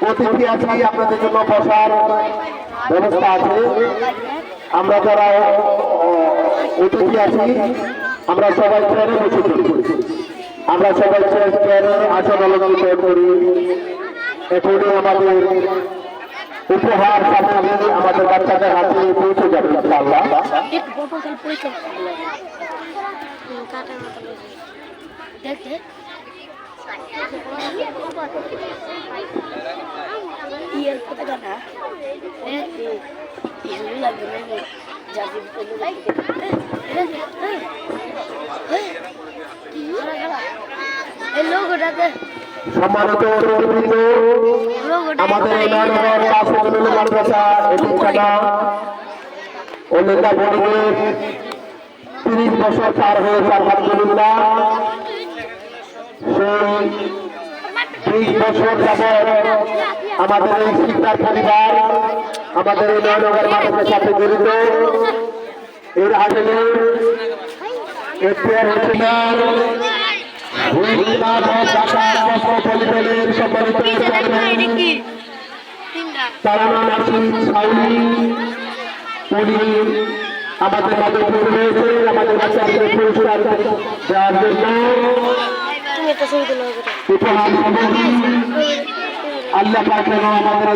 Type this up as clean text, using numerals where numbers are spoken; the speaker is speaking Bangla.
অতিথি আছি, আপনাদের জন্য বসার ব্যবস্থা আছে। আমরা যারা অতিথি আছি আমরা সবাই চেয়ারে বসে পড়ি, আমরা সবাই চেয়ারে আসন অলঙ্করণ করি। এখনই আমাদের উপহার সামনে আমাদের বাচ্চাদের হাতে পৌঁছে যাবে ইনশাআল্লাহ। সম্মানিত অতিথিবৃন্দ, আমাদের নয়নগর কাসিমুল মাদ্রাসা এতিমখানা ও নেতা বোর্ডের 30 বছর পার হয়েছে আলহামদুলিল্লাহ। সেই 30 বছর যাবৎ আমাদের এই শিক্ষার পরিবার আমাদের এই নয়নগর মাদ্রাসার সাথে জড়িত। এর আগে এখতিয়ার হোসেন আমাদের মাঝে রয়েছে আমাদের বাচ্চাদের পুরস্কার দেওয়ার জন্য আল্লাহ পাক আমাদের